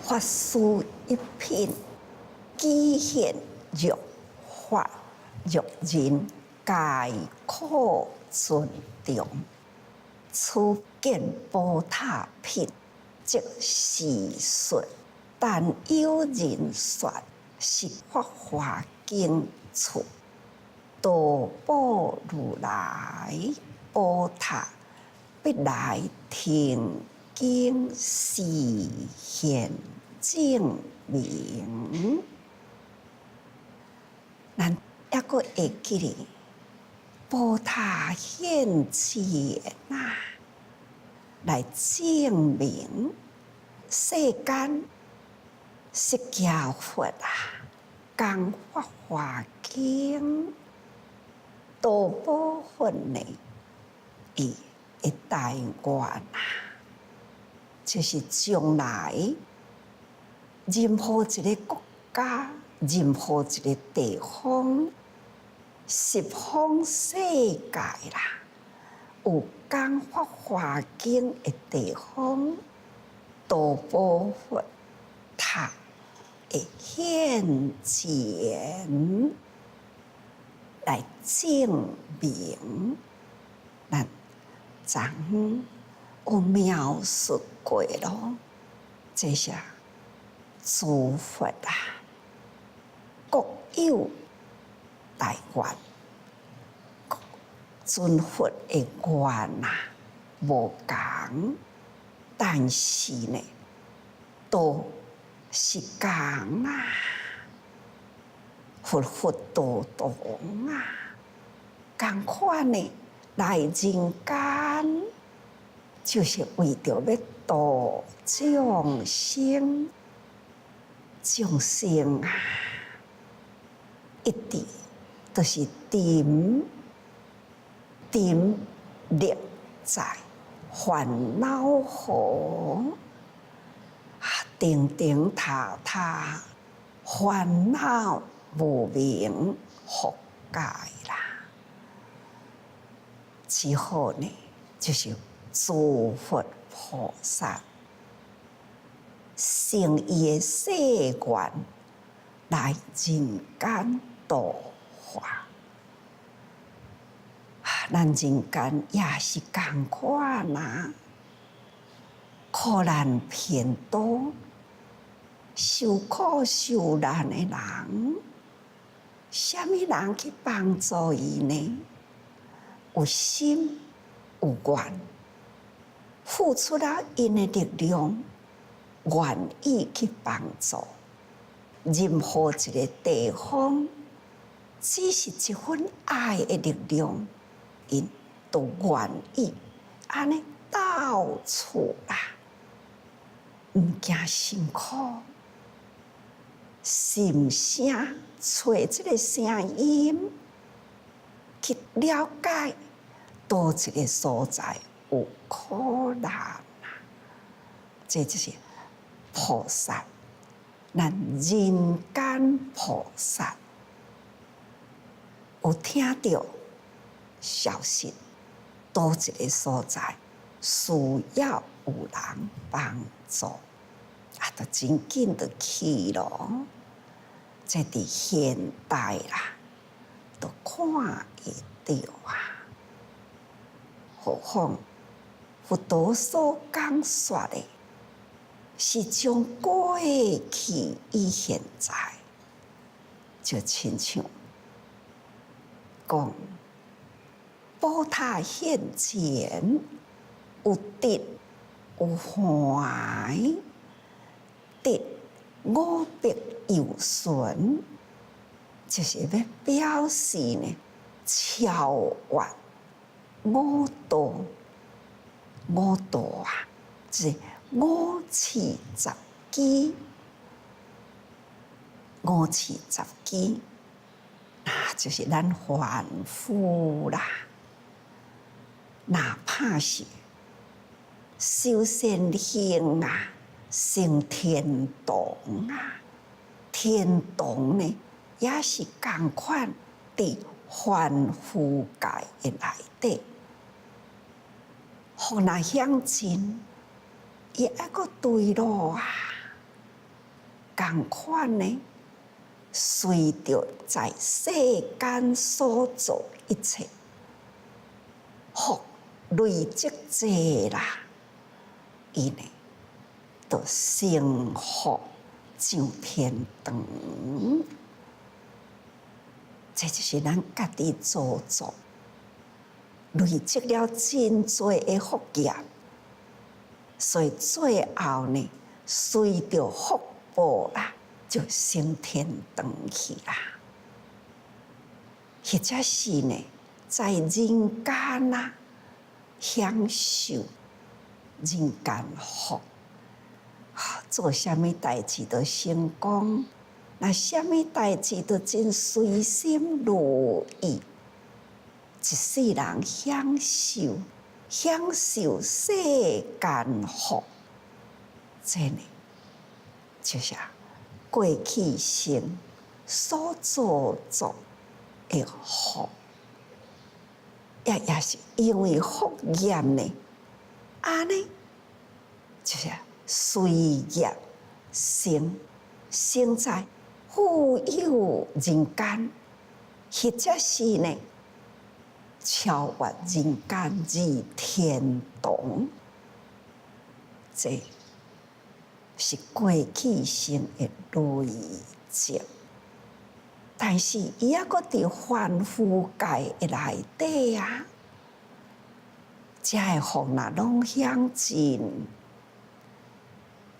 法师一品，机现欲法欲人，皆可尊重。此见宝塔品，即是说。但有人说是法华经处，道宝如来宝塔，必来听经示现证明。咱还阁会记哩，宝塔现前啊，来证明世间。释迦佛啊，讲法华经，道宝分呢，伊会台湾啊，就是将来任何一个国家、任何一个地方、十方世界啦，有讲法华经的地方，道宝佛塔。会现前来证明，咱昨有描述过咯。这些诸佛啊，各有大愿，尊佛的愿啊无同，但是呢，都是讲啊，佛佛道道啊，同款呢来人间，就是为着要度众生，众生啊，一直都是沉溺在烦恼河。定塔塔，烦恼无明覆盖啦。之后呢，就是诸佛菩萨成伊的誓愿来人间度化。咱人间也是同款啊，苦难偏多。受苦受难的人，什么人去帮助伊呢？有心有愿，付出了因的力量，愿意去帮助任何一个地方，只是一份爱的力量，因都愿意安尼到处啦，唔惊辛苦。心声找这个声音，去了解倒一个所在有苦难啊！这就是菩萨，咱人间菩萨有听到消息，倒一个所在需要有人帮助。就真紧就去咯，这伫现代啦，都看会到啊。何况佛陀所讲说的，是将过去与现在，就亲像讲，宝塔现前，有得有坏。得五百有顺，就是要表示呢，超越五道，五道啊，就是五次十机，五次十机，就是咱凡夫啦，哪怕是修善行啊。升天堂啊，天堂呢也是同款伫凡夫界的内底，互那向前，伊还阁对路啊，同款呢，随着在世间所做一切，福累积济啦，伊呢，就成福上天堂。这就是咱家己所做，累积了真多的福业，所以最后呢，随着福报啦，就升天堂去啦。或者是呢，在人间啦，享受人间福，做啥物代志都成功。那什么代志都真随心如意，一世人享受世间福，这呢就是过去生所做的福，也是因为福业呢，安尼就是随业生在富有人间，或者是呢超越人间至天堂，这是过去生的累积。但是伊也搁伫凡夫界的内底啊，遮的福若拢享尽，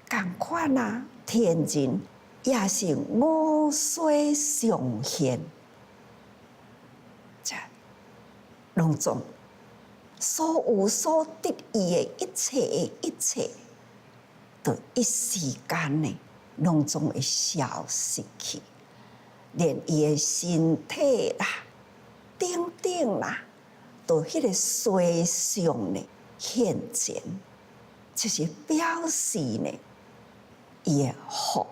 同款啊，天人也是五衰上现，这拢总所有所得意的一切，就一时间呢，拢总会消失去。连伊的身体啦、等啦，都迄个衰相呢现前，就是表示呢，伊的福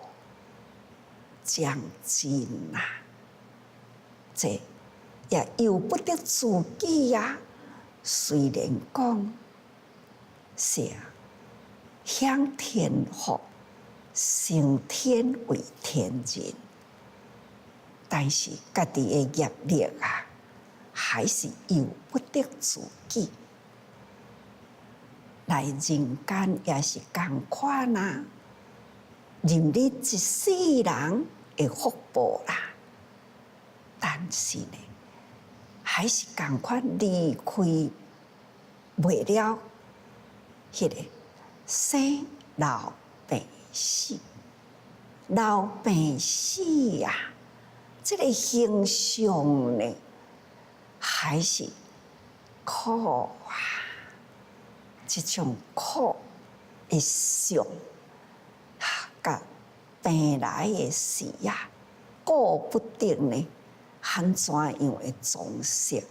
将尽啦。这也由不得自己呀。虽然讲是享天福，升天为天人。但是家己的业力啊，还是由不得自己。来人间也是同款啊，任你一世人的福报啦，但是呢，还是同款离开袂了迄个生老病死，老病死啊！这个形象呢，还是苦啊！这种苦的相，甲病来的时啊，顾不定呢，安怎样的装饰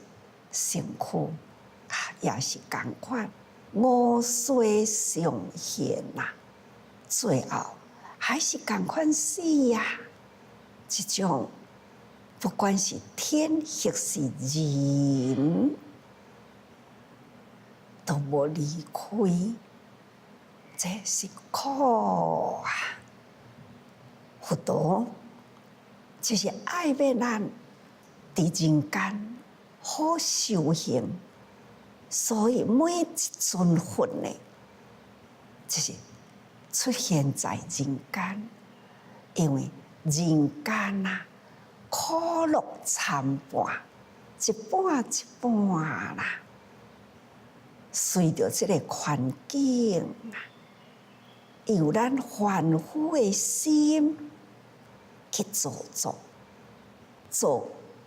身躯也是同款五衰上现呐，最后还是同款死呀！这种。不管是天或是人，都无离开，这是苦啊！佛陀就是爱要咱伫人间好修行，所以每一尊佛呢，就是出现在人间，因为人间啊。苦乐参半，一半一半啦。随着这个环境啊，由咱凡夫的心去做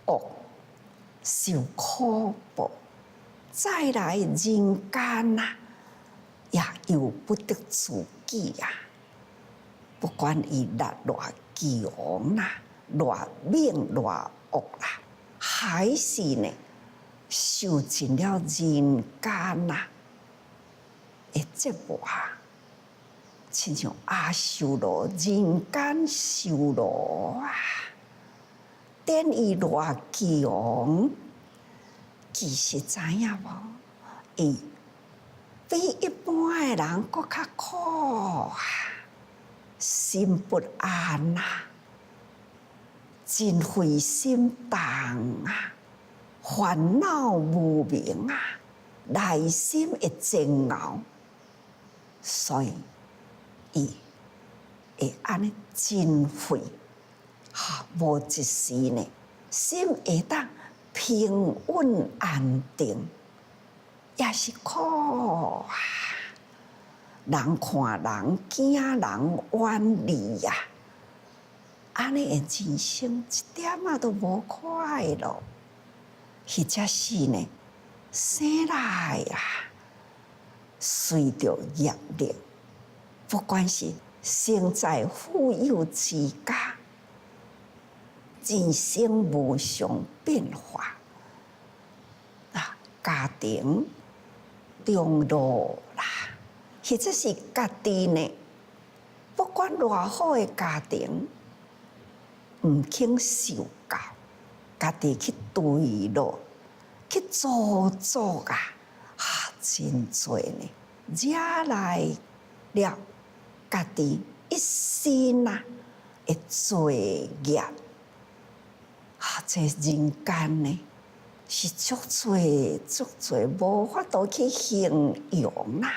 恶，受苦报，再来人间啊，也由不得自己啊。不管伊力偌强啦。偌猛偌恶啦，还是呢受尽了人间呐的折磨啊，亲像阿修罗人间修罗啊，等伊偌强，其实知影无？伊比一般的人搁较苦啊。心不安啊，真费心重啊，烦恼无明啊，内心会煎熬，所以伊会安尼真费，无一时呢，心会当平稳安定，也是苦啊。人看人惊人远离呀，安尼的人生一点仔都无快乐，或者是呢，生来啊，随着业力，不管是生在富有之家，人生无常变化啊，家庭中落啦。或者是家己呢，不管偌好的家庭，毋肯受教，家己去堕落，去做作啊，真多呢，惹来了家己一生啊的罪孽。这人间呢，是足多无法度去形容啦。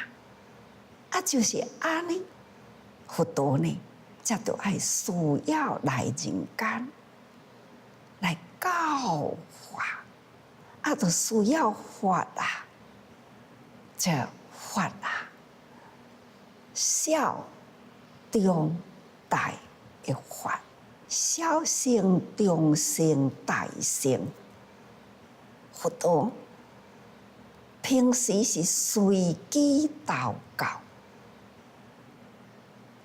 就是安尼，佛陀呢，才着爱需要来人间来教化，就需要法啊，这法啊，小中大的法，小乘中乘大乘，佛陀平时是随机祷告。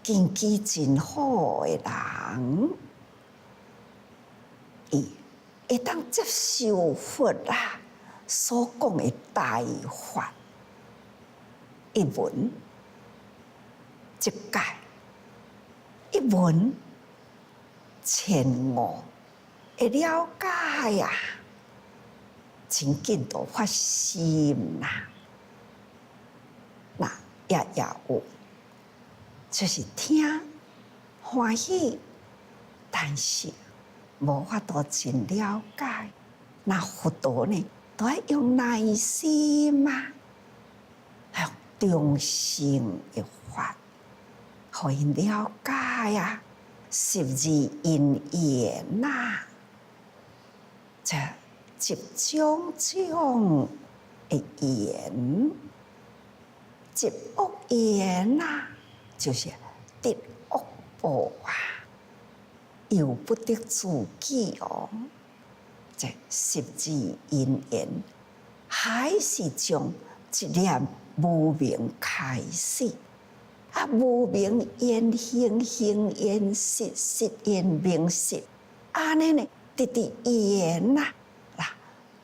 根基真好的人，伊会当接受佛啊所讲的大法，一闻即解，一闻千悟，会了解呀，真紧就发心啦。那也有。就是听欢喜，但是无法度真了解。那佛陀呢，都要用耐心啊，还有中性的法，互因了解啊，十字因缘呐，这一种种的缘，一恶缘呐。就是得恶报啊，由不得自己哦。这十字因缘，还是从一念无明开始，无明缘行，行缘识，识缘名色，安尼呢，直缘啦，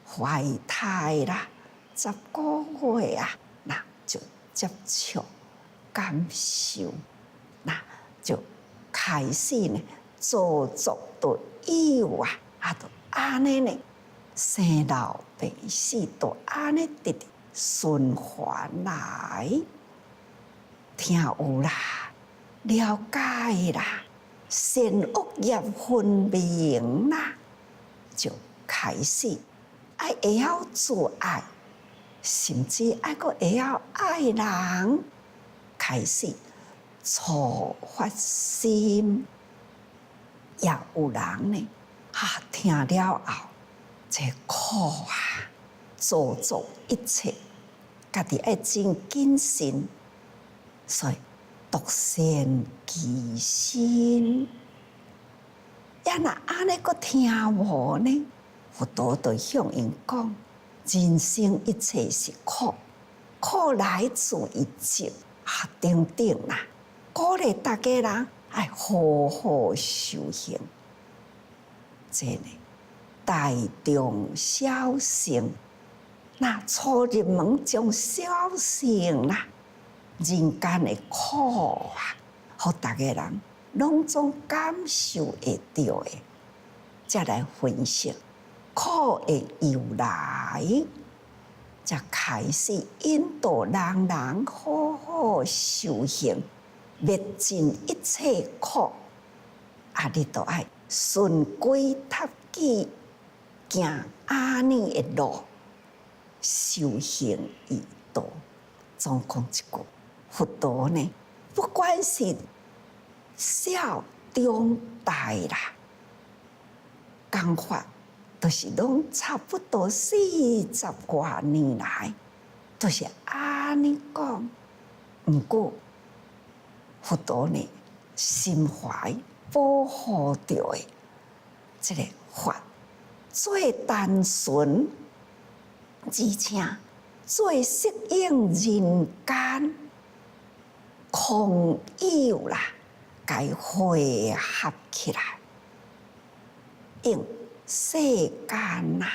怀胎啦，10个月啊，那就接触。感受，那就开始呢，做作都有啊，就安尼呢，生老病死都安尼直循环来，听有啦，了解啦，善恶业分明啦，就开始会晓自爱，甚至个会晓爱人。开始初发心，也有人呢，听了后，这苦啊，做作一切，家己要真谨慎，所以独善其身。也若安尼个听无呢，佛陀就向因讲：人生一切是苦，苦来自于执。等等啦，鼓励大家人要好好修行。这呢，大众小乘，那初入门将小乘啦，人间的苦啊，互大家人拢总感受会到的，再来分析苦的由来。才开始引导人好好修行，灭尽一切苦，你都爱循规踏矩行安尼的路，修行以道。总讲一句，佛陀呢，不管是小中大啦，讲法都是拢差不多40多年来，都是安尼讲。不过，佛陀呢，心怀保护着的这个法，最单纯，而且最适应人间空有啦，该汇合起来，用世间啦，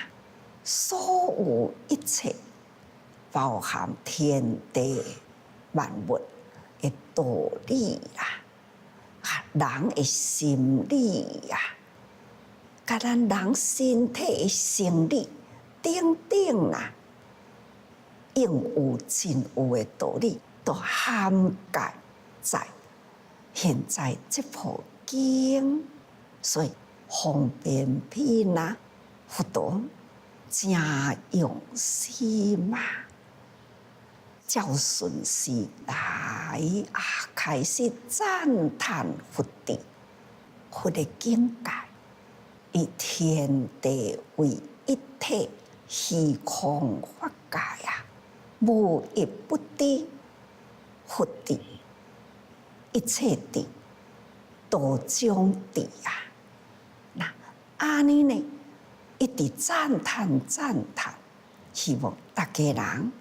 所有一切，包含天地万物的道理啦，人的心理啊，甲咱人身体的生理等等啦，应有尽有的道理，都涵盖在现在这部经，所以方便品啊，佛陀真用心嘛。照顺时来开始赞叹佛地，佛的境界，以天地为一体，虚空法界无一不地，佛地，一切地，道中地那安尼呢，一直赞叹，希望大家人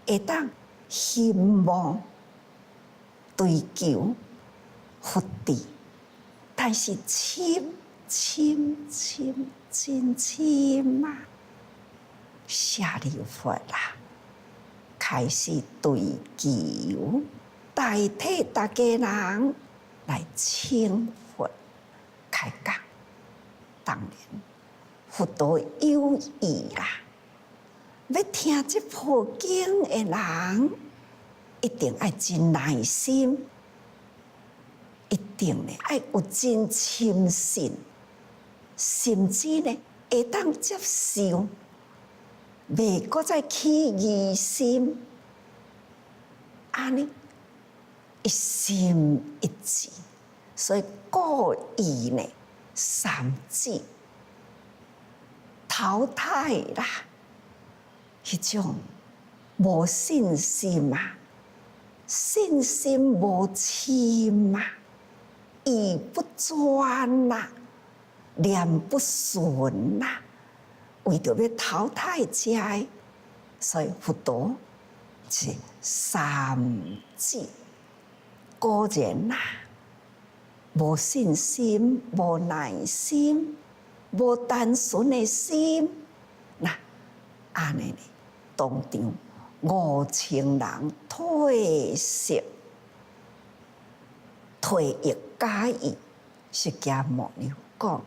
会当希望追求佛地，但是深舍利弗开始追求，代替大家人来请佛开讲。当然，佛陀有意啦。要听这部经的人，一定要真耐心，一定呢要有真深信，甚至呢会当接受，袂搁再起疑心，安尼一心一志，所以故意呢三界淘汰啦。迄种无信心信心无深意不专念不顺为着要淘汰这个，所以佛陀是三界果然无信心、无耐心、无单纯的心，安尼呢？当场5000人退色，退役假意。释迦牟尼讲，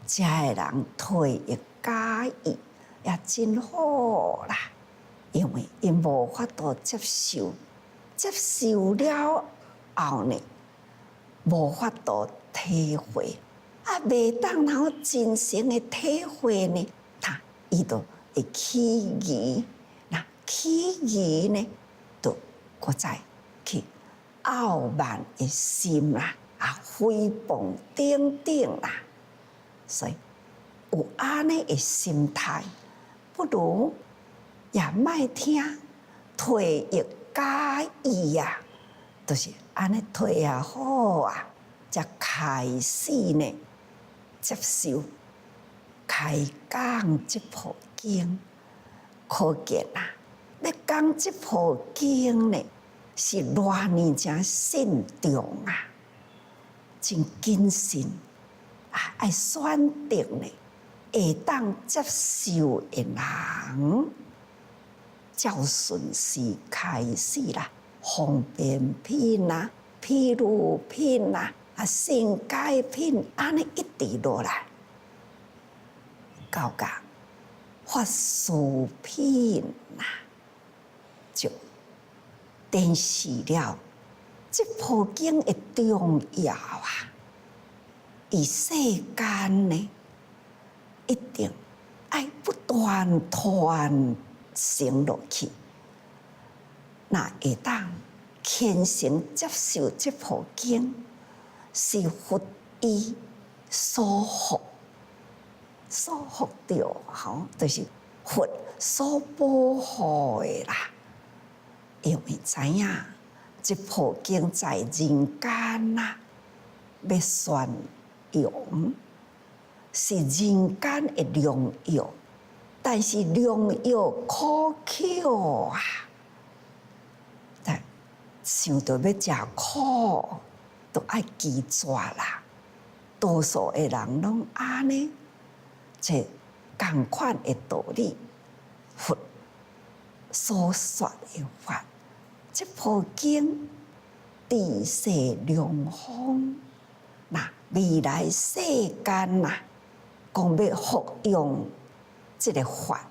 这个人退役假意也真好啦，因为因无法度接受，接受了后呢，无法度体会，袂当然后真诚的体会呢，伊就会起疑。起疑呢，就搁再去傲慢的心诽谤等等所以有安尼的心态，不如也莫听退役假意就是安尼退好才开始呢接受开讲这部经，可见要讲这部经呢，是偌年真慎重真谨慎爱选择呢会当接受的人，照顺时开始方便品譬如品性解品，安尼一直落来，到法师品就展示了这部经的重要啊，以世间呢，一定要不断成落去，那会当虔诚接受这部经，是佛伊所福着，就是佛所保护的啦。因为知影这部经在人间啊，要宣扬是人间的良药，但是良药苦口啊，但想到要食苦，都爱记住啦。多数的人拢安尼，这同款的道理，佛所说的法。这部经地势良方，那未来世间呐，讲要服用这个法，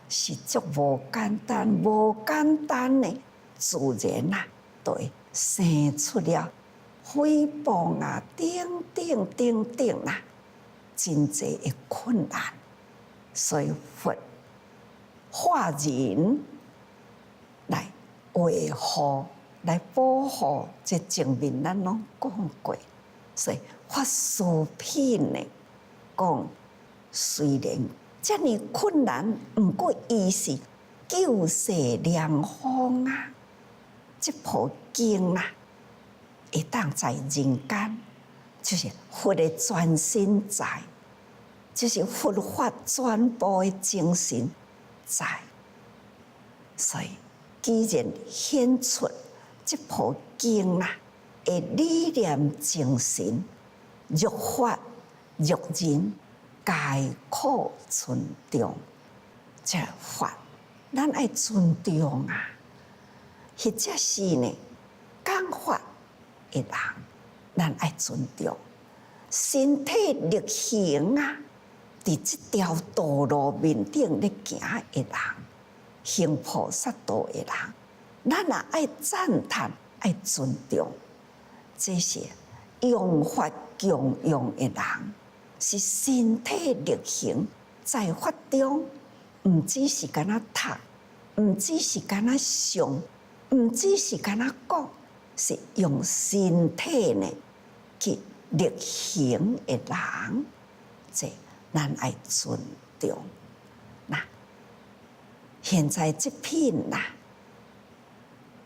是足无简单，无简单的，自然啊，就会生出了诽谤啊，等啦，真济的困难。所以佛化人来维护、来保护，这前面咱拢讲过。所以法师品呢，讲虽然这么困难，不过伊是救世良方啊！这部经啊，会当在人间，就是佛的全身在，就是佛法全部的精神在。所以，既然显出这部经啊的理念精神，欲法欲人，皆可尊重。这法，咱爱尊重啊！或者是呢，讲法的人，咱爱尊重。身体力行啊，伫这条道路面顶咧行的人。行菩萨道的人，咱也爱赞叹、爱尊重。这些用法供用的人，是身体力行，在法中，唔只是干那读，唔只是干那想，唔只是干那讲，是用身体呢去力行的人，这咱爱尊重。那现在这品呐，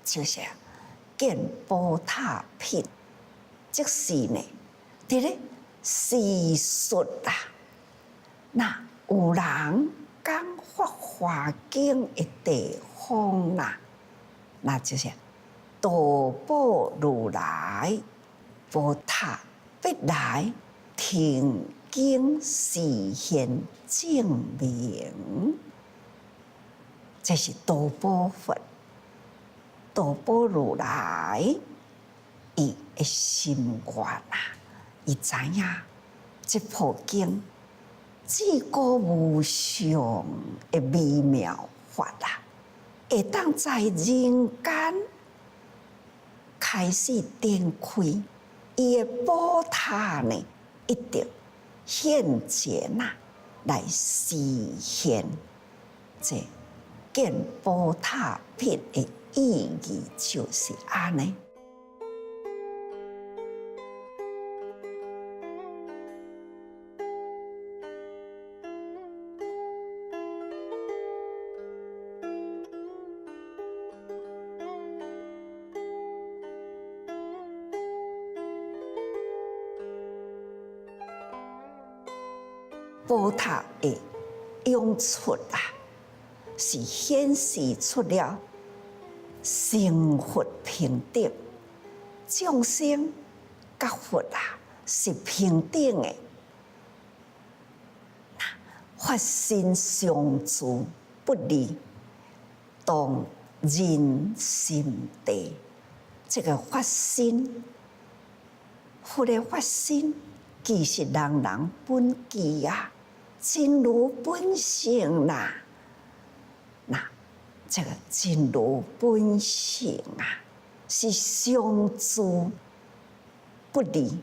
就是见宝塔品，即是呢，伫咧世俗啊，那有人讲法华经的地方啦，那就是道宝如来宝塔必来听经示现证明。这是道宝佛、道宝如来，伊的心愿啊！伊知影这部经至高无上的微妙法啊，会当在人间开始展开，伊的宝塔呢，一定现前啊，来实现这。见宝塔品的意义就是安尼。宝塔的用处啊，是显示出了生佛平等，众生甲佛啊是平等的，法身相助不离，当人心地。这个法身，佛的法身，其实人人本具啊，真如本性啦。那这个真如本性啊，是相助不离。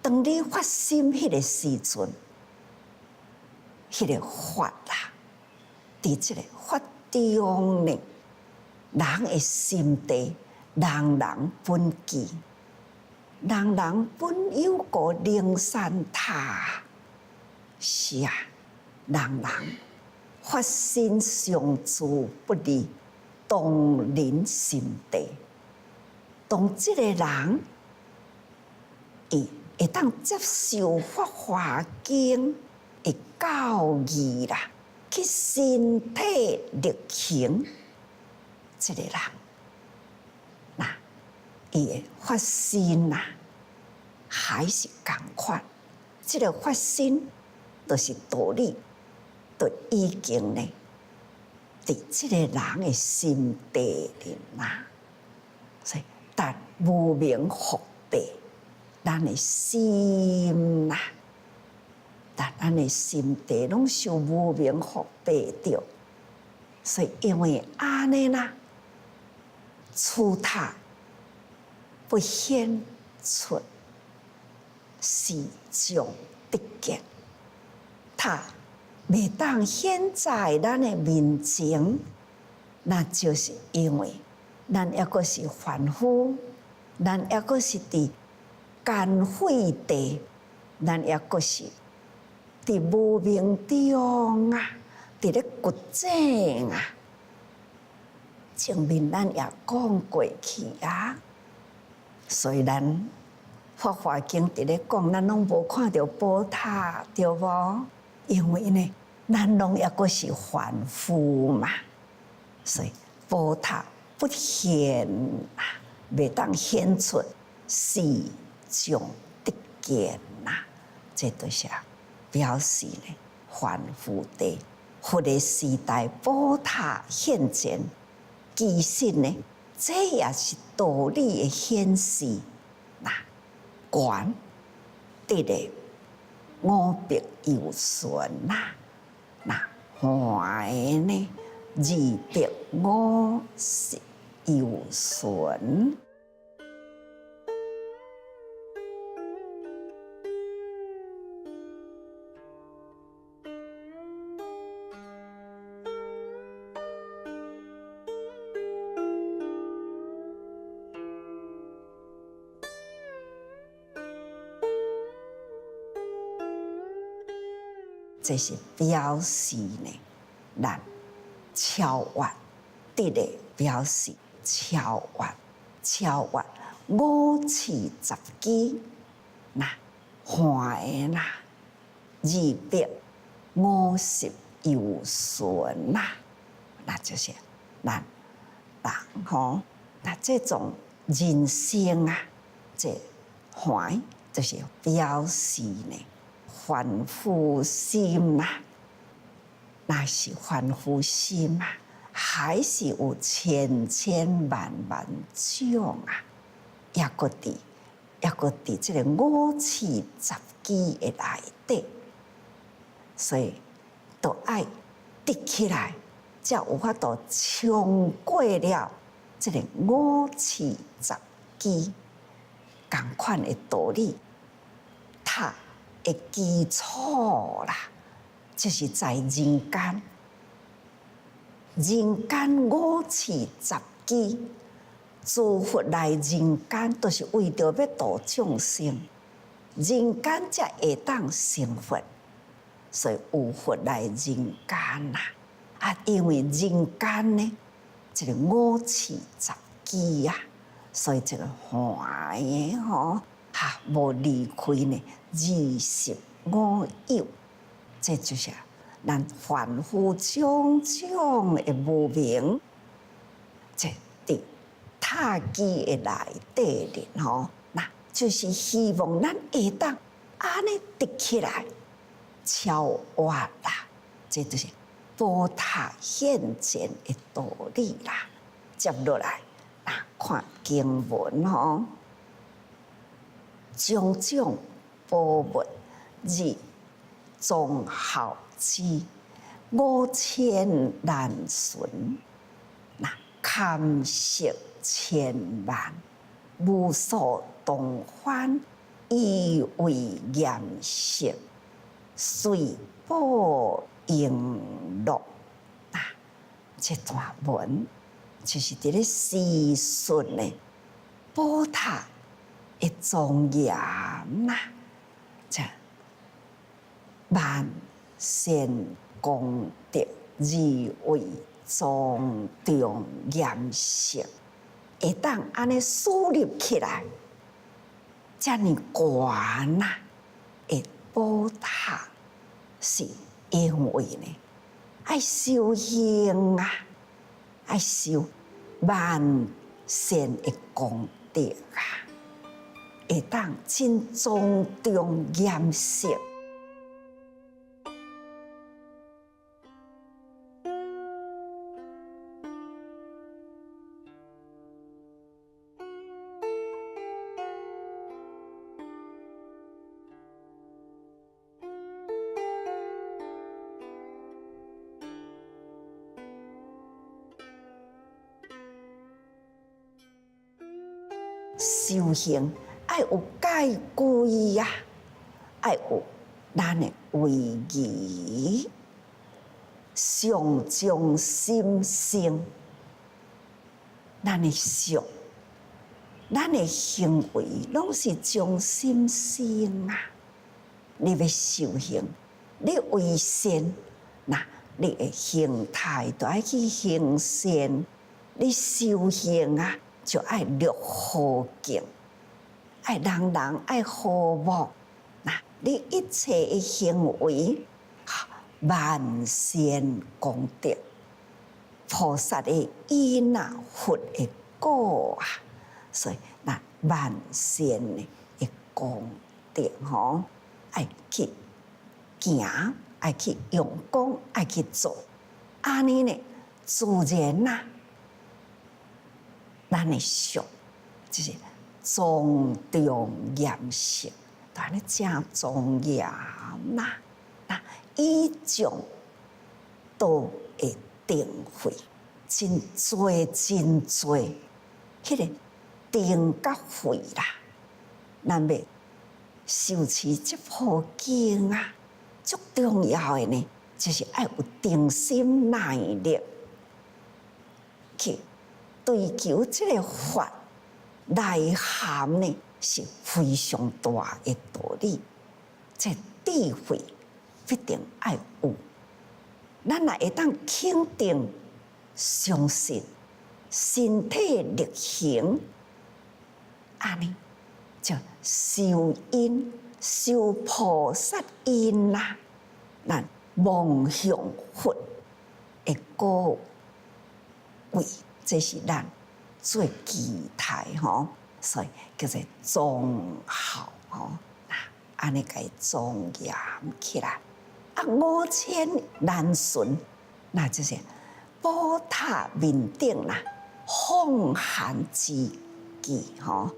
当你发心迄个时阵，迄个法啦，伫即个法中呢，人的心地，人人本具，人人本有个灵山塔，是啊，人人发心相助不离，同人心地。当即个人，伊会当接受《法华经》的教义啦，去身体力行，即个人，那伊的发心呐，还是共款。即个发心，就是道理，就已经呢，伫即个人的心地里啦。所以，但无明福地，咱的心呐，但咱的心地拢受无明福地着。所以，因为安尼啦，此塔不显出是种得见，塔袂当显在咱的面前，那就是因为咱抑阁是凡夫，咱抑阁是伫干废地，咱抑阁是伫无明中啊，伫咧掘井啊。前面咱也讲过去啊，所以咱《法华经》伫咧讲，咱拢无看到宝塔，对无？因为呢，咱拢抑阁是凡夫嘛，所以宝塔不显啊，袂当显出是种得见呐。这就是表示呢，凡夫地佛的时代宝塔现前。其实呢，这也是道理的显示。那观得咧五弊有顺呐，那怀呢二弊五是有顺。这是表示呢，咱超越得咧表示超越五次十机，那怀啦，二弊五十有顺啦，那就是咱人吼，那这种人生啊，这怀就是表示呢。凡夫心啊，那是凡夫心啊，还是有千千万万种啊，抑阁伫即个五次十机的内底，所以都爱得起来，才有法度冲过了即个五次十机，同款的道理，他。的基础啦，就是在人间，人间五次十机，诸佛来人间，都是为着要度众生，人间才会当成佛，所以有佛来人间啦。啊，因为人间呢，这个五次十机啊，所以这个怀的吼。无离开呢25有，这就是咱凡夫种种的无明，这伫塔基的内底里吼，那就是希望咱会当安尼得起来，超越啦，这就是宝塔现前的道理啦。接落来，那看经文吼。种种宝物日终效之，5000难寻。那堪涉千万，无所动翻，以为严实，随波应落。这段文就是伫咧叙述咧宝塔的庄严呐，这万善功德，以为庄重严实，会当安尼树立起来，遮尼悬呐的宝塔，是因为呢，爱修行啊，爱修万善的功德啊，会当真庄重严实。修行爱有戒规呀，爱有咱的威仪，上将心性，咱的相，咱的行为拢是将心性啊。你要修行，你为善，那你的形态都爱去行善。你修行啊，就爱乐和敬，爱人人爱和睦。那你一切的行为，万善功德，菩萨的因啊，佛的果啊，所以那万善的功德吼，爱去行，爱去用功，爱去做，安尼呢，自然呐。咱的相就是庄重严实，但咧正庄严呐。那以种都会定慧，真多真多，迄个定甲慧啦。咱要修持这部经啊，最重要的呢，就是爱有定心耐力去。追求这个法内涵呢，是非常大的道理。这智慧必定爱有，咱也会当肯定、相信身体力行，安尼就修因、修菩萨因啦。咱望向佛的果位。这是咱最期待吼，所以叫做庄好吼，安尼个庄严起来。5000难寻，那就是宝塔面顶啦，放寒之际吼。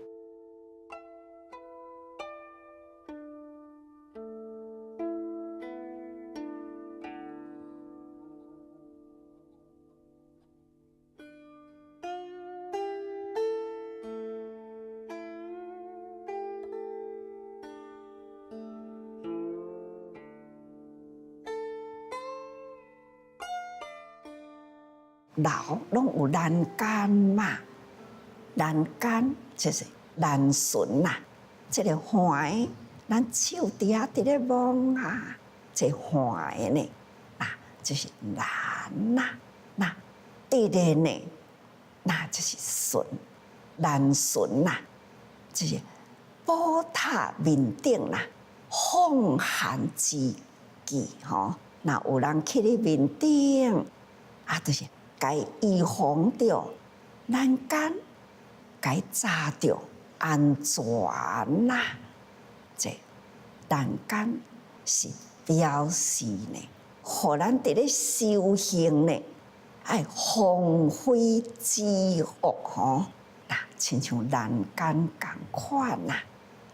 人拢有人间嘛，人间就是人寻呐。这个环，咱手底下伫咧摸啊，这环呢，就是人呐。那地咧呢，那就是寻，人寻呐，就是宝塔面顶啦，放寒之际吼。那有人去你面顶啊，就是。该预防着人间，该查着安全啦。这人间是表示呢，互咱伫咧修行呢，爱防非之恶吼。亲像人间共款呐，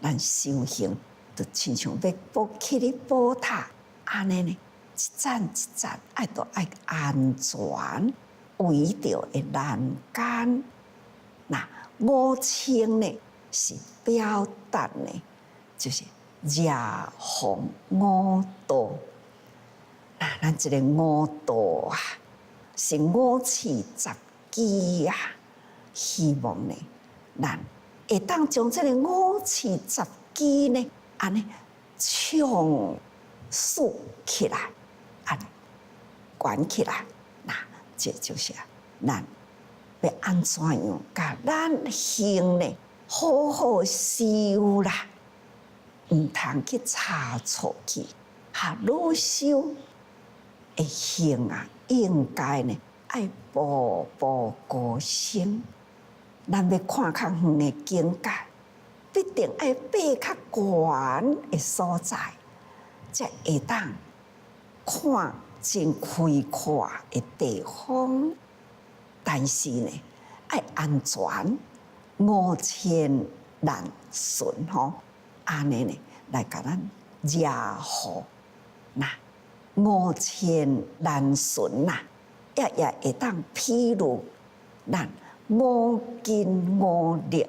咱修行就亲像要补起哩宝塔，安尼呢，一站一站爱都爱安全。围着的人间。那五清呢是表达呢，就是热风五道。咱这个五道啊，是五气十机啊，希望呢，咱会当将这个五气十机呢，安尼唱述起来，安尼管起来，那这就是咱要安怎样，甲咱行呢，好好修啦，唔通去差错去，哈老修的行啊，应该呢爱步步高升。咱要看较远的境界，必定爱爬较悬的所在，才会当看真开阔的地方。但是呢，爱安全，五千难顺吼，安尼呢来甲咱热乎，那五千难顺呐，也会当披露咱五根五力，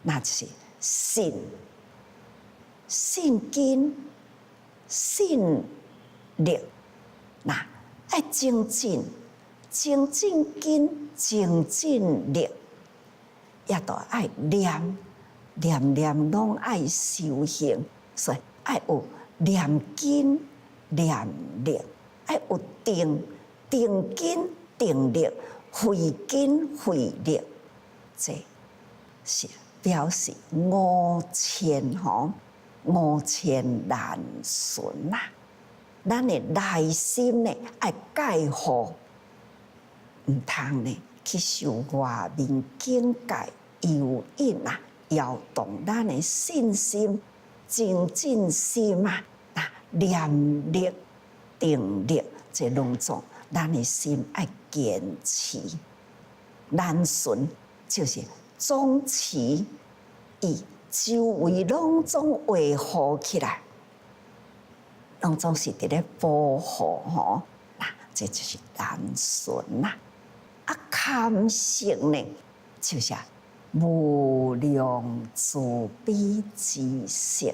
那就是信根、信力，那爱精进根、精进力，也都爱念拢爱修行，所以爱有念根、念力，爱有定根、定力，慧根、慧力，这是表示五千难顺呐。咱的内心呢，爱解放。唔通呢去受外面境界诱引啊，摇动咱的信心、精进心啊，念力、定力，这拢总咱的心爱坚持。难顺就是总持，以周围拢总维护起来，拢总是伫咧保护吼。这就是难顺呐。堪行呢，就是无量慈悲之色，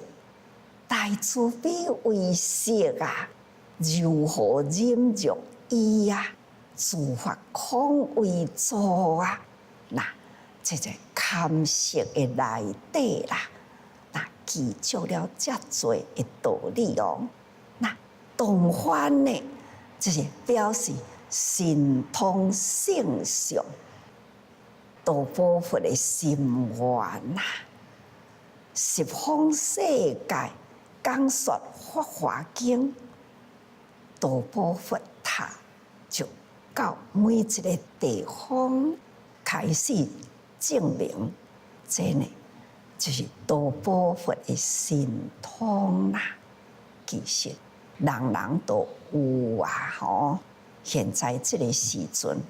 大慈悲为色啊，如何忍辱意啊，诸法空为助啊，那这个堪行的内底啦，那记住了遮多的道理哦。那同番呢，就是表示神通性相，道宝佛的心愿呐，十方世界讲说法华经，道宝佛塔就到每一个地方开始证明，这呢就是道宝佛的神通啦。其实人人都有啊，吼。现在这个时阵，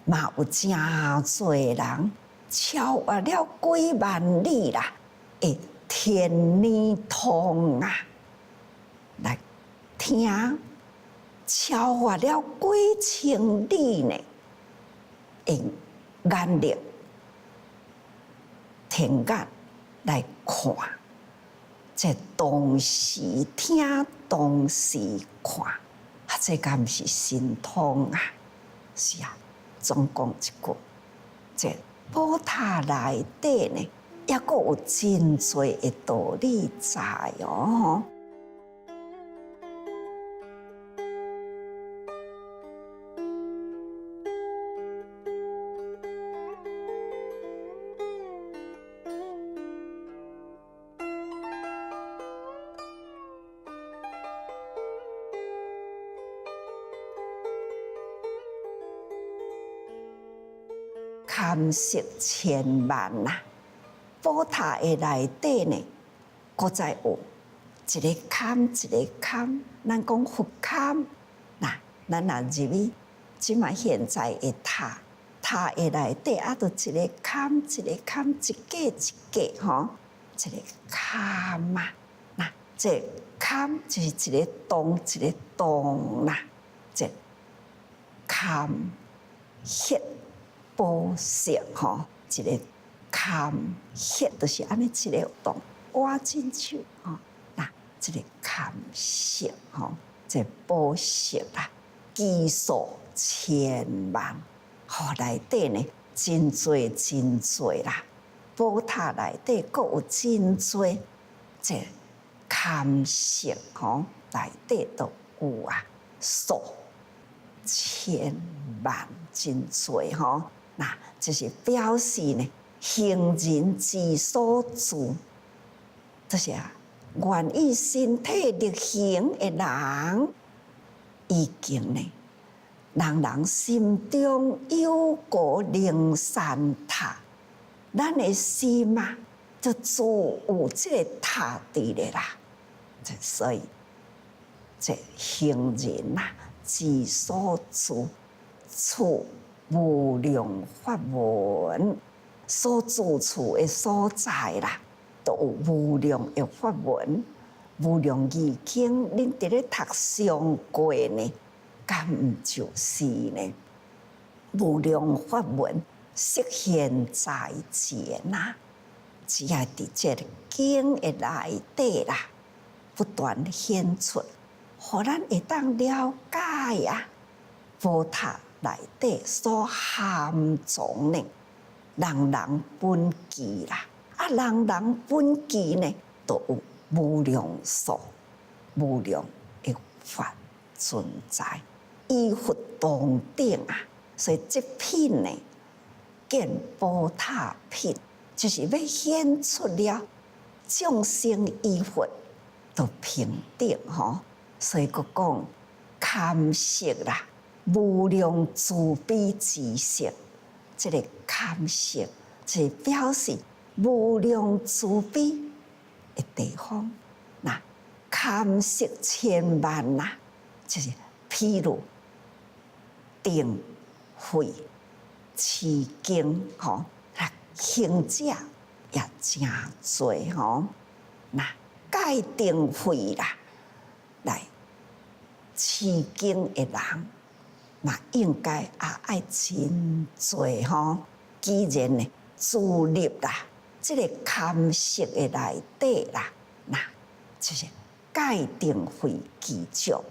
嘛有真侪人超越了几万里啦，的天理通啊，来听超越了几千里呢，用眼力、天眼来看，这同时听，同时看。这敢是神通啊！是啊，总讲一句，这宝塔内底呢，也阁有真多的道理在哦。堪识千万呐，宝塔的内底呢，搁再有一个坎一个坎，咱讲佛坎，那咱若入去，即嘛现在的塔的内底啊，都一个坎一个坎，一格一格吼，一个坎啊，那这坎就是一个洞一个洞啦，这坎血宝石吼，一个坎血就是安尼一个动挖进去吼，那这个坎石吼，这宝石啦，基数千万，吼内底呢真多啦，宝塔内底阁有真多这坎石吼，内底都有啊，数千万真多吼，那就是表示呢，行人之所住，就是愿意身体力行的人，已经呢，人人心中有个灵山塔，咱的心啊，就住有这个塔伫咧啦，所以这行人啊。之所住，处无量法门，所住处的所在啦，都有无量的法门、无量义经。恁伫咧读上过呢，敢毋就是呢？无量法门实现在前呐，只要伫这个经的内底啦，不断显出。互咱会当了解啊，宝塔内底所含藏呢，人人本具啦，人人本具呢，都有无量数、无量的法存在，依佛同顶啊。所以这品呢，见宝塔品，就是要显出了众生依佛都平等吼。所以佫讲堪色啦，无量慈悲之色，这个堪色就是表示无量慈悲的地方。那堪色千万啦，就是譬如定慧、持经吼，行者也真多吼。那戒定慧啦，来。持经的人嘛，应该也爱真多吼。既然呢，自立啦，这个堪色的内底啦，那就是戒定慧具足，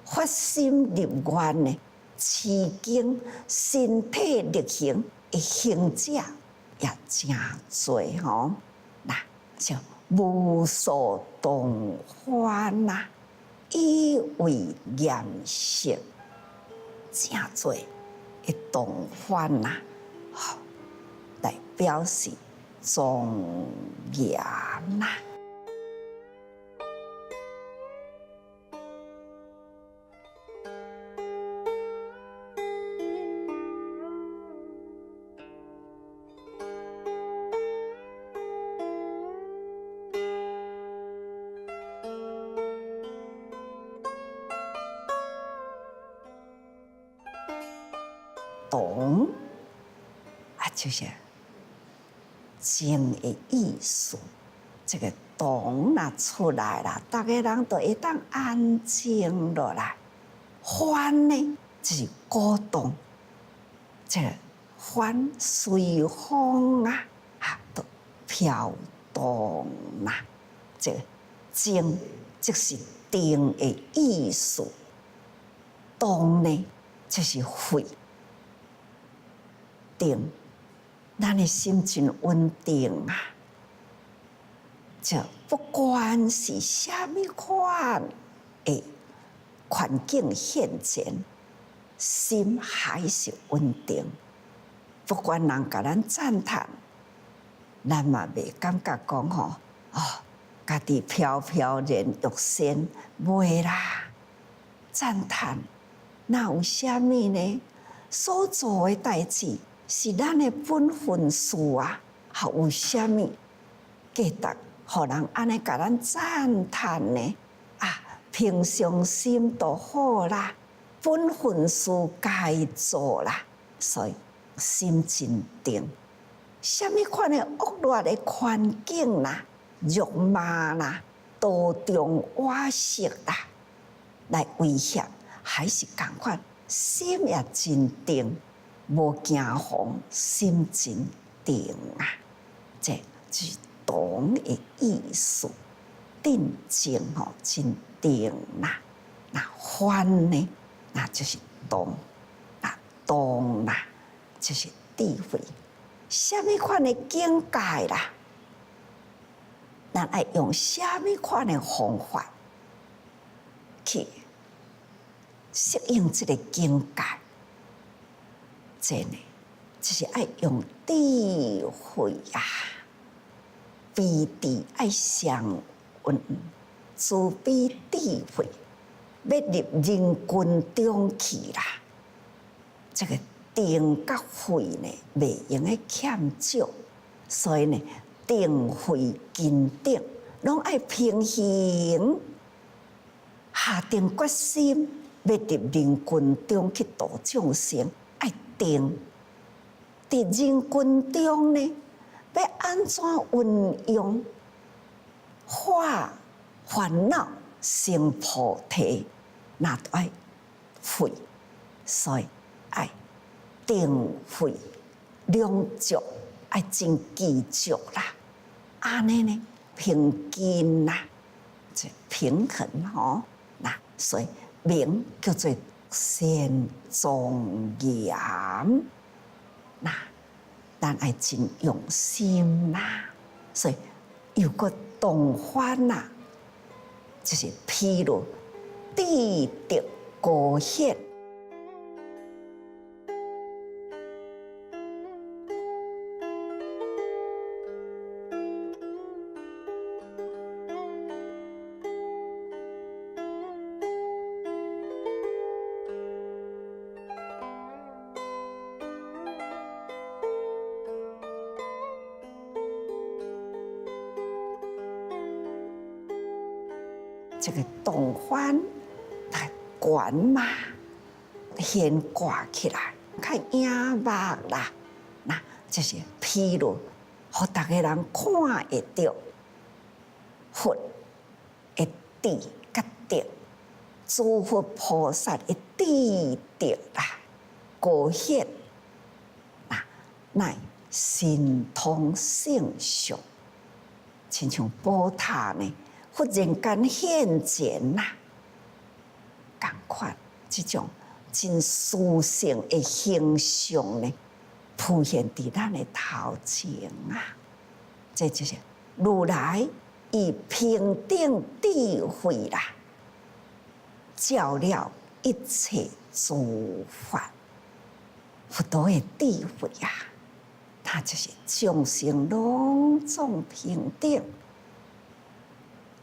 发心立愿呢，持经身体力行的行者也真多吼。那就无所动幻呐。以为严肃，真多的动幻呐，来表示庄严呐。懂啊，就是静的意思。这个懂若出来啦，大家人都会当安静落来。欢呢，就是鼓动，这个欢随风啊，都飘动啦。这个静即是定的意思，动呢就是慧。定，咱的心真稳定啊！就不管是虾米款的环境现前，心还是稳定。不管人甲咱赞叹，咱嘛袂感觉讲吼家己飘飘然欲仙，袂啦。赞叹，那有虾米呢？所做的代志。是咱的本分事啊，还有啥物价值，互人安尼甲咱赞叹呢？平常心就好啦，本分事该做啦，所以心真定。啥物款的恶劣的环境啦、辱骂啦、道中瓦石啦，来威胁，还是共款，心也真定。无惊慌，心真定啊！这是动的意思。定静真定啦。那欢呢？那就是动。那动啦，就是智慧。什么款的境界啦？咱爱用什么款的方法去适应这个境界？这呢，就是爱用智慧啊，悲智爱相运，慈悲智慧要入人群中去啦。这个定甲慧呢，袂用的欠少，所以呢，定慧兼定，拢爱平衡，下定决心要入人群中去度众生，爱定。伫人群中呢，要安怎运用化烦恼成菩提，那都爱慧，所以爱定慧两足，爱真记住啦。安尼呢，平均啦，即平衡吼。那所以名叫做善庄严。那咱爱真用心啦，所以有个动翻啦，就是譬如智德高显。这个动翻来悬嘛，悬挂起来，较影目啦。那就是譬如，互大家人看会到佛的智甲德，诸佛菩萨的智德啦，高显啊，乃神通圣相，亲像宝塔呢。忽然间现前啦，同款这种真殊胜的形象呢，浮现伫咱的头前啊！这就是如来以平等智慧啦，照了一切诸法。佛陀的智慧啊，它就是众生拢总平等。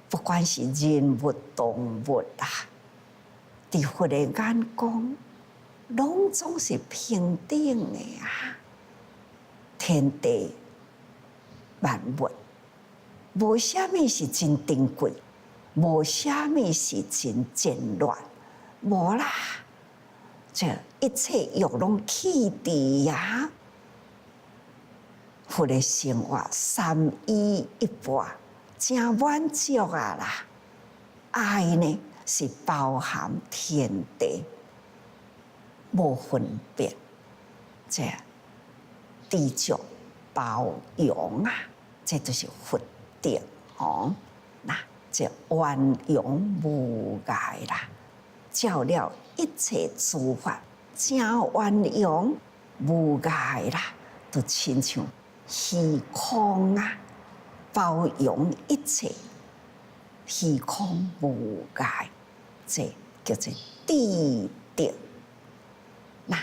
不管是人物、动物啊，伫佛的眼光，拢总是平等的啊！天地万物，无啥物是真珍贵，无啥物是真贱乱，无啦！这一切欲拢起伫呀！佛的生活三依一钵。真满足啊啦！爱呢是包含天地，无分别，这知足包容啊，这就是佛德哦。那这圆融无碍啦，照了一切诸法，真圆融无碍啦，都亲像虚空啊。包容一切，虚空无碍，这叫做智德。那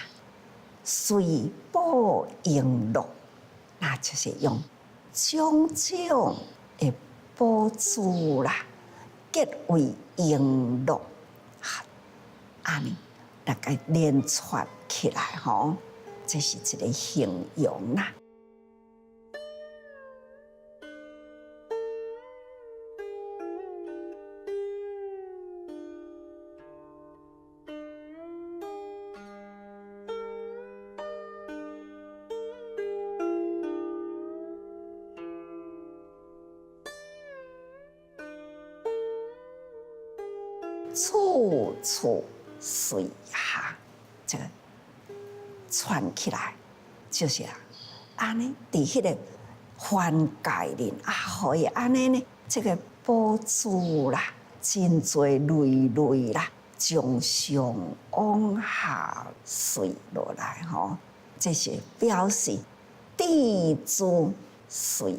随宝应乐，那就是用种种的宝珠啦，结为应乐，安尼大概连串起来吼，这是一个形容啦。处处随行，这个串起来，就是安尼伫迄个番界里可以安尼呢，这个宝珠啦，真多累累啦，从上往下垂落来吼，这是表示地主随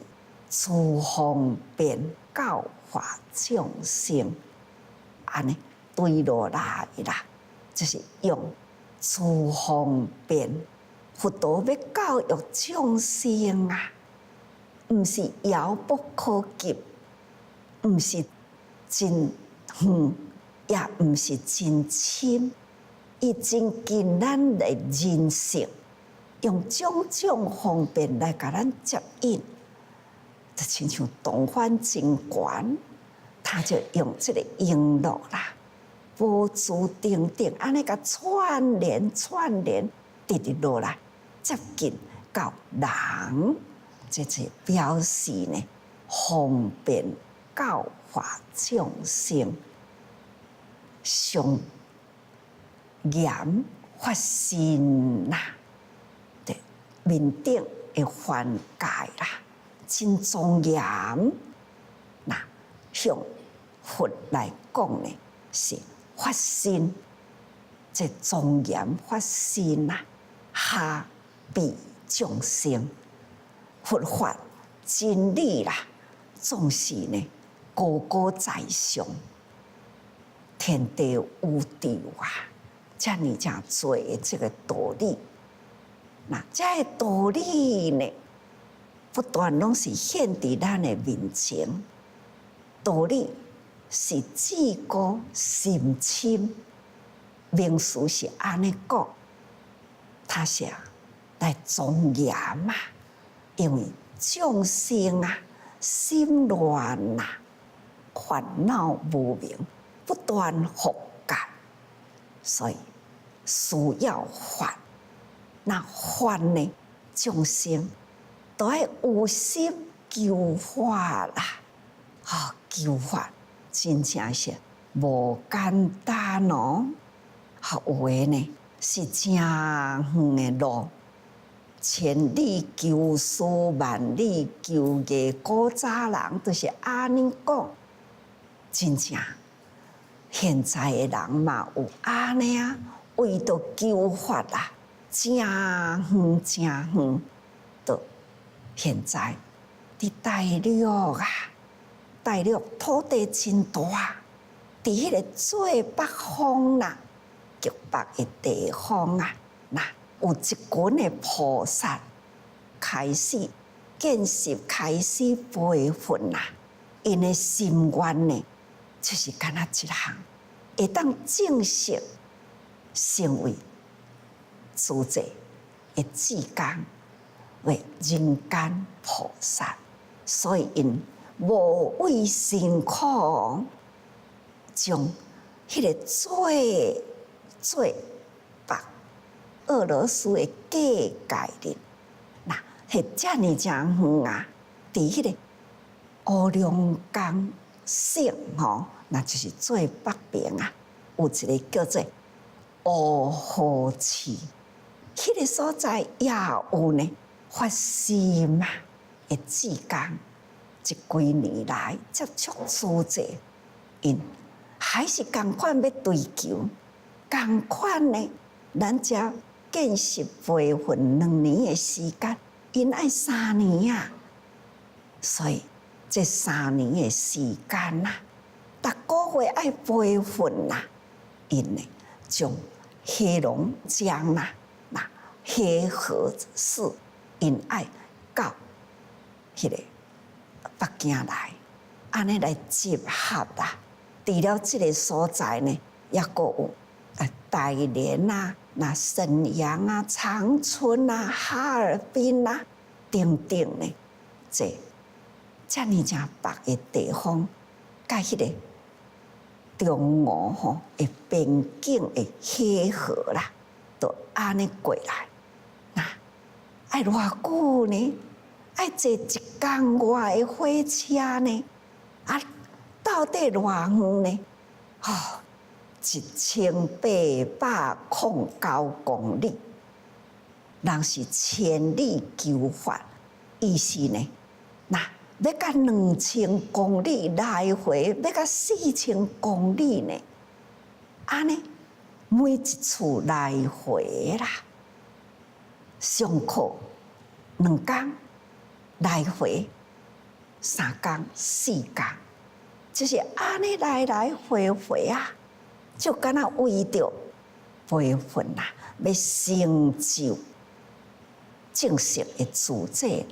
诸方便教化众生，安尼对落来啦，就是用诸方便。佛陀要教育众生啊，毋是遥不可及，毋是真远，也毋是真深，伊真近咱的人性，用种种方便来甲咱接引，就亲像东方真观，他就用这个璎珞啦、宝珠顶顶，安尼甲串联，直落来。接近到人，这是表示呢，方便教化众生，上严发心呐，对，面顶的番界啦，真庄严。那向佛来讲呢，是发心，这庄严发心呐，下彼众生，佛法真理啦，总是呢高高在上，天地无敌啊！这样正多的这个道理，那这个道理呢，不断拢是现伫咱的面前。道理是至高深深，名词是安尼讲，他是来庄严啊，因为众生啊，心乱啊，烦恼无明，不断覆盖，所以需要法。那法呢，众生都要有心求法啦，求法真正是无简单哦，有的呢是真远的路。千里求书，万里求艺。古早人都是安尼讲，真正现在的人嘛有安尼啊，为着求法啦，真远，到现在伫大陆啊，大陆土地真大，伫迄个最北方啦，极北的地方啊，那。有一群的菩萨开始建设，开始培训啦。因的心愿呢，就是干那一项，会当正式成为主者的志工，为人间菩萨。所以因无畏辛苦，将迄个最北俄罗斯的界界里，那迄遮尔正远啊！伫迄个乌龙岗省吼，那就是最北边啊，有一个叫做乌河市，迄个所在也有呢发心啊的志工，这几年来接触主者，因还是共款要追求，共款呢，咱遮。建设培训2年的时间，因爱3年啊，所以这3年的时间啊，逐个月爱培训啦，因呢将黑龙江啦、黑河市，因爱到迄个北京来，安尼来集合啦。除了这个所在呢，也阁有大连啊。那沈阳啊、长春啊、哈尔滨啊等等呢，这遮尔正北的地方，甲迄个中俄吼的边境的黑河啦，都安尼过来，那爱偌久呢？爱坐1天外的火车呢？啊，到底偌远呢？1809公里，人是千里求法，意思呢，那要到2000公里来回，要到4000公里呢，安尼每一次来回啦，上课2天，来回3天、4天，就是安尼来来回回啊，就敢若为着培训啦，要成就正式的主治人，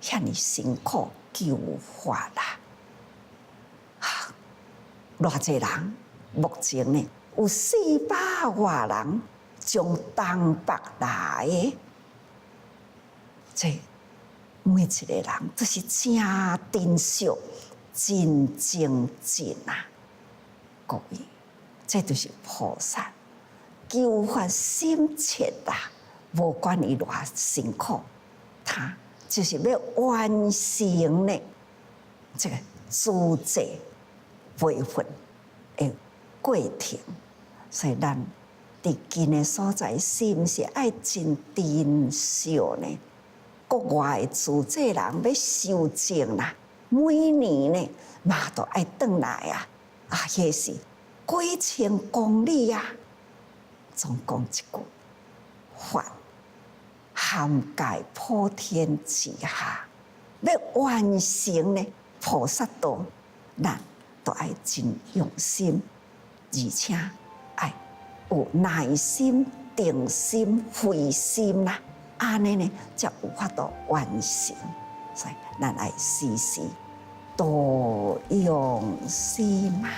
遐尼辛苦求法啦。偌济人，目前呢有400外人从东北来的，这每一个人都是真珍惜、真精进啊！各位，这就是菩萨求法心切啦，无管伊偌辛苦，他就是要完成呢这个主治培训的过程，所以咱伫近的所在，是毋是爱真珍惜呢？国外的主治人要修正啦，每年呢嘛都爱转来啊！迄是几千公里啊！总讲一句，法涵盖普天之下，要完成呢菩萨道，咱都爱真用心，而且爱有耐心、定心、慧心啦。安尼呢，才有法度完成。所以，咱爱时时多用心啊。